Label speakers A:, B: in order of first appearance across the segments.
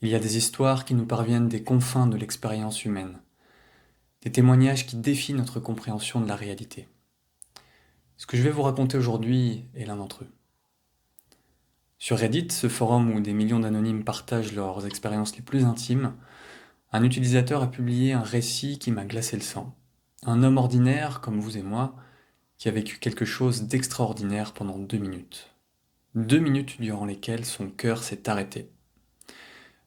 A: Il y a des histoires qui nous parviennent des confins de l'expérience humaine, des témoignages qui défient notre compréhension de la réalité. Ce que je vais vous raconter aujourd'hui est l'un d'entre eux. Sur Reddit, ce forum où des millions d'anonymes partagent leurs expériences les plus intimes, un utilisateur a publié un récit qui m'a glacé le sang. Un homme ordinaire, comme vous et moi, qui a vécu quelque chose d'extraordinaire pendant 2 minutes. 2 minutes durant lesquelles son cœur s'est arrêté.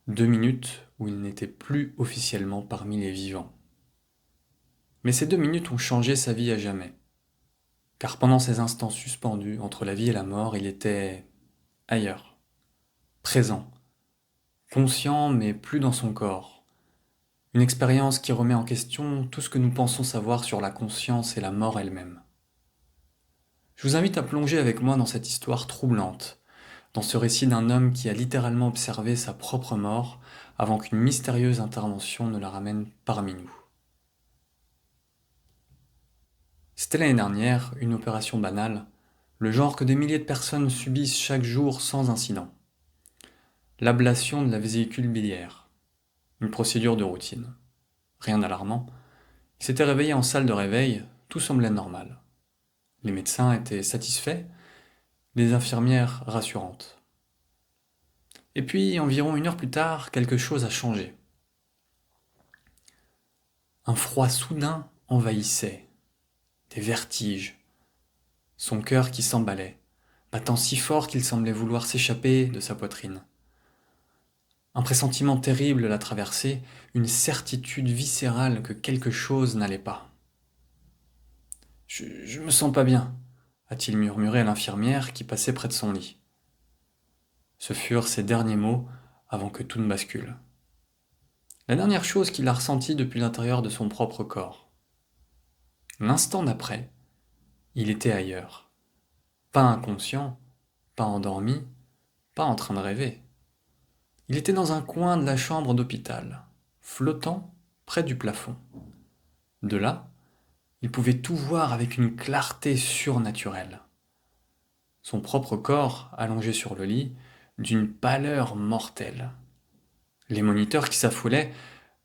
A: 2 minutes où il n'était plus officiellement parmi les vivants. Mais ces 2 minutes ont changé sa vie à jamais. Car pendant ces instants suspendus entre la vie et la mort, il était ailleurs, présent, conscient mais plus dans son corps. Une expérience qui remet en question tout ce que nous pensons savoir sur la conscience et la mort elle-même. Je vous invite à plonger avec moi dans cette histoire troublante, dans ce récit d'un homme qui a littéralement observé sa propre mort avant qu'une mystérieuse intervention ne la ramène parmi nous. C'était l'année dernière, une opération banale, le genre que des milliers de personnes subissent chaque jour sans incident. L'ablation de la vésicule biliaire. Une procédure de routine. Rien d'alarmant. Il s'était réveillé en salle de réveil, tout semblait normal. Les médecins étaient satisfaits, les infirmières rassurantes. Et puis, environ 1 heure plus tard, quelque chose a changé. Un froid soudain envahissait, des vertiges, son cœur qui s'emballait, battant si fort qu'il semblait vouloir s'échapper de sa poitrine. Un pressentiment terrible la traversait, une certitude viscérale que quelque chose n'allait pas. Je me sens pas bien, a-t-il murmuré à l'infirmière qui passait près de son lit. Ce furent ses derniers mots avant que tout ne bascule. La dernière chose qu'il a ressentie depuis l'intérieur de son propre corps. L'instant d'après, il était ailleurs. Pas inconscient, pas endormi, pas en train de rêver. Il était dans un coin de la chambre d'hôpital, flottant près du plafond. De là, il pouvait tout voir avec une clarté surnaturelle. Son propre corps, allongé sur le lit, d'une pâleur mortelle. Les moniteurs qui s'affoulaient,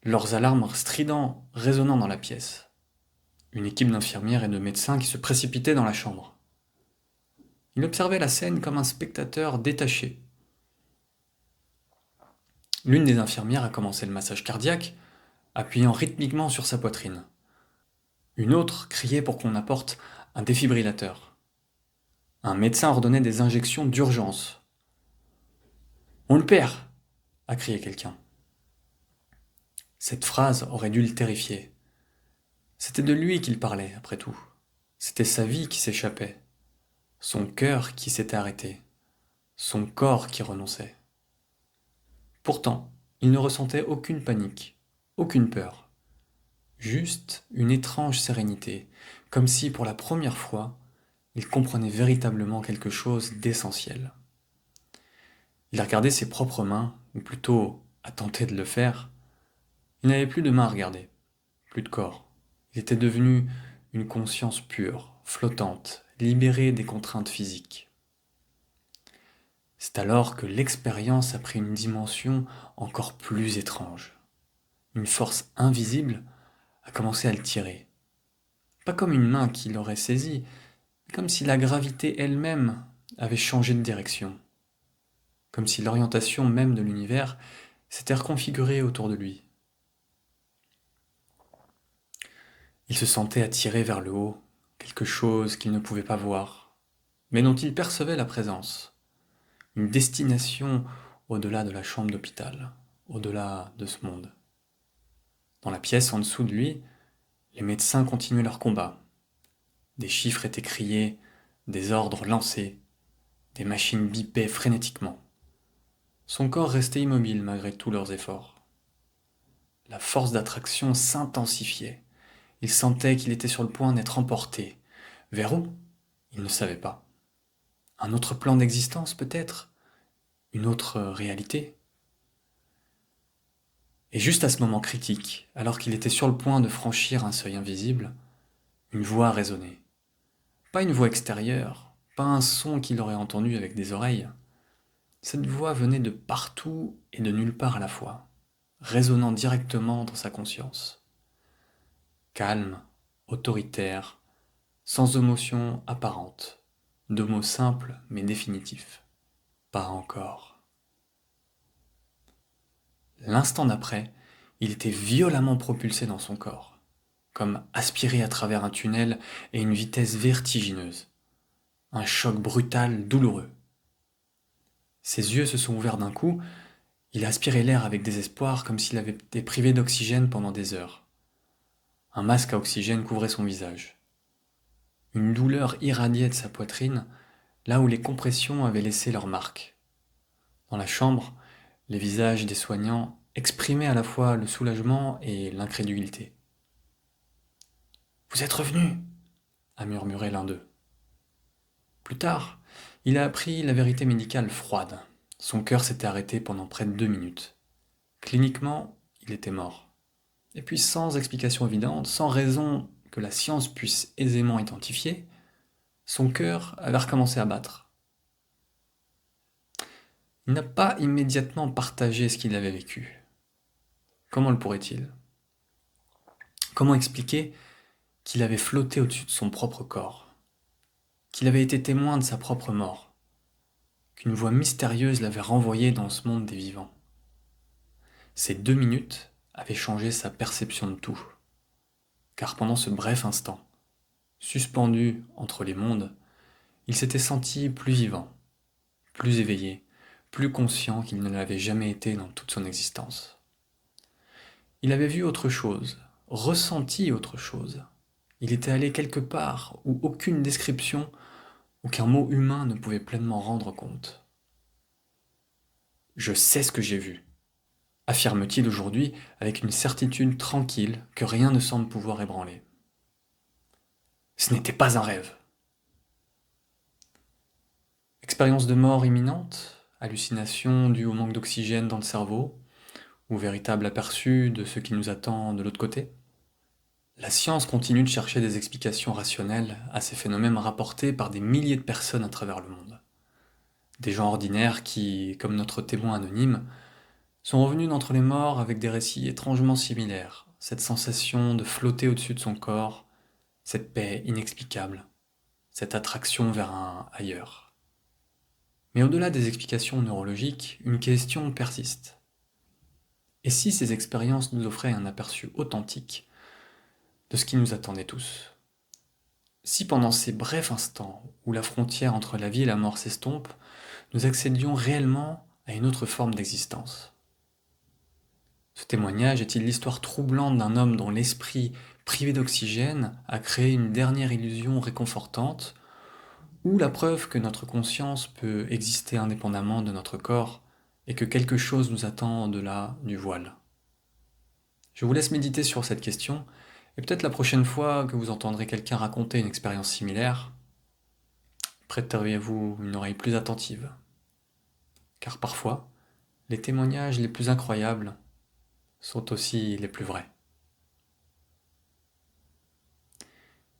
A: leurs alarmes stridents résonnant dans la pièce. Une équipe d'infirmières et de médecins qui se précipitaient dans la chambre. Il observait la scène comme un spectateur détaché. L'une des infirmières a commencé le massage cardiaque, appuyant rythmiquement sur sa poitrine. Une autre criait pour qu'on apporte un défibrillateur. Un médecin ordonnait des injections d'urgence. On le perd, a crié quelqu'un. Cette phrase aurait dû le terrifier. C'était de lui qu'il parlait, après tout. C'était sa vie qui s'échappait, son cœur qui s'était arrêté, son corps qui renonçait. Pourtant, il ne ressentait aucune panique, aucune peur. Juste une étrange sérénité, comme si, pour la première fois, il comprenait véritablement quelque chose d'essentiel. Il a regardé ses propres mains, ou plutôt a tenté de le faire. Il n'avait plus de mains à regarder, plus de corps. Il était devenu une conscience pure, flottante, libérée des contraintes physiques. C'est alors que l'expérience a pris une dimension encore plus étrange. Une force invisible a commencé à le tirer. Pas comme une main qui l'aurait saisi, mais comme si la gravité elle-même avait changé de direction. Comme si l'orientation même de l'univers s'était reconfigurée autour de lui. Il se sentait attiré vers le haut, quelque chose qu'il ne pouvait pas voir, mais dont il percevait la présence. Une destination au-delà de la chambre d'hôpital, au-delà de ce monde. Dans la pièce en dessous de lui, les médecins continuaient leur combat. Des chiffres étaient criés, des ordres lancés, des machines bipaient frénétiquement. Son corps restait immobile malgré tous leurs efforts. La force d'attraction s'intensifiait. Il sentait qu'il était sur le point d'être emporté. Vers où? Il ne savait pas. Un autre plan d'existence peut-être? Une autre réalité? Et juste à ce moment critique, alors qu'il était sur le point de franchir un seuil invisible, une voix résonnait. Pas une voix extérieure, pas un son qu'il aurait entendu avec des oreilles. Cette voix venait de partout et de nulle part à la fois, résonnant directement dans sa conscience. Calme, autoritaire, sans émotion apparente, de mots simples mais définitifs. Pas encore. L'instant d'après, il était violemment propulsé dans son corps, comme aspiré à travers un tunnel et une vitesse vertigineuse. Un choc brutal, douloureux. Ses yeux se sont ouverts d'un coup, il a aspiré l'air avec désespoir comme s'il avait été privé d'oxygène pendant des heures. Un masque à oxygène couvrait son visage. Une douleur irradiait de sa poitrine, là où les compressions avaient laissé leur marque. Dans la chambre, les visages des soignants exprimaient à la fois le soulagement et l'incrédulité. « Vous êtes revenu !» a murmuré l'un d'eux. Plus tard, il a appris la vérité médicale froide. Son cœur s'était arrêté pendant près de 2 minutes. Cliniquement, il était mort. Et puis sans explication évidente, sans raison que la science puisse aisément identifier, son cœur avait recommencé à battre. Il n'a pas immédiatement partagé ce qu'il avait vécu. Comment le pourrait-il? Comment expliquer qu'il avait flotté au-dessus de son propre corps, qu'il avait été témoin de sa propre mort, qu'une voix mystérieuse l'avait renvoyé dans ce monde des vivants? Ces 2 minutes avaient changé sa perception de tout, car pendant ce bref instant, suspendu entre les mondes, il s'était senti plus vivant, plus éveillé, plus conscient qu'il ne l'avait jamais été dans toute son existence. Il avait vu autre chose, ressenti autre chose. Il était allé quelque part où aucune description, aucun mot humain ne pouvait pleinement rendre compte. « Je sais ce que j'ai vu », affirme-t-il aujourd'hui avec une certitude tranquille que rien ne semble pouvoir ébranler. Ce n'était pas un rêve. Expérience de mort imminente, hallucination due au manque d'oxygène dans le cerveau, ou véritable aperçu de ce qui nous attend de l'autre côté? La science continue de chercher des explications rationnelles à ces phénomènes rapportés par des milliers de personnes à travers le monde. Des gens ordinaires qui, comme notre témoin anonyme, sont revenus d'entre les morts avec des récits étrangement similaires, cette sensation de flotter au-dessus de son corps, cette paix inexplicable, cette attraction vers un ailleurs. Mais au-delà des explications neurologiques, une question persiste. Et si ces expériences nous offraient un aperçu authentique de ce qui nous attendait tous? Si pendant ces brefs instants où la frontière entre la vie et la mort s'estompe, nous accédions réellement à une autre forme d'existence? Ce témoignage est-il l'histoire troublante d'un homme dont l'esprit, privé d'oxygène, a créé une dernière illusion réconfortante, ou la preuve que notre conscience peut exister indépendamment de notre corps et que quelque chose nous attend au-delà du voile? Je vous laisse méditer sur cette question, et peut-être la prochaine fois que vous entendrez quelqu'un raconter une expérience similaire, prêteriez-vous une oreille plus attentive. Car parfois, les témoignages les plus incroyables sont aussi les plus vrais.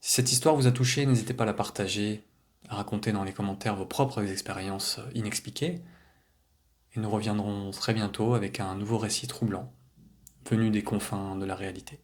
A: Si cette histoire vous a touché, n'hésitez pas à la partager, à raconter dans les commentaires vos propres expériences inexpliquées, et nous reviendrons très bientôt avec un nouveau récit troublant, venu des confins de la réalité.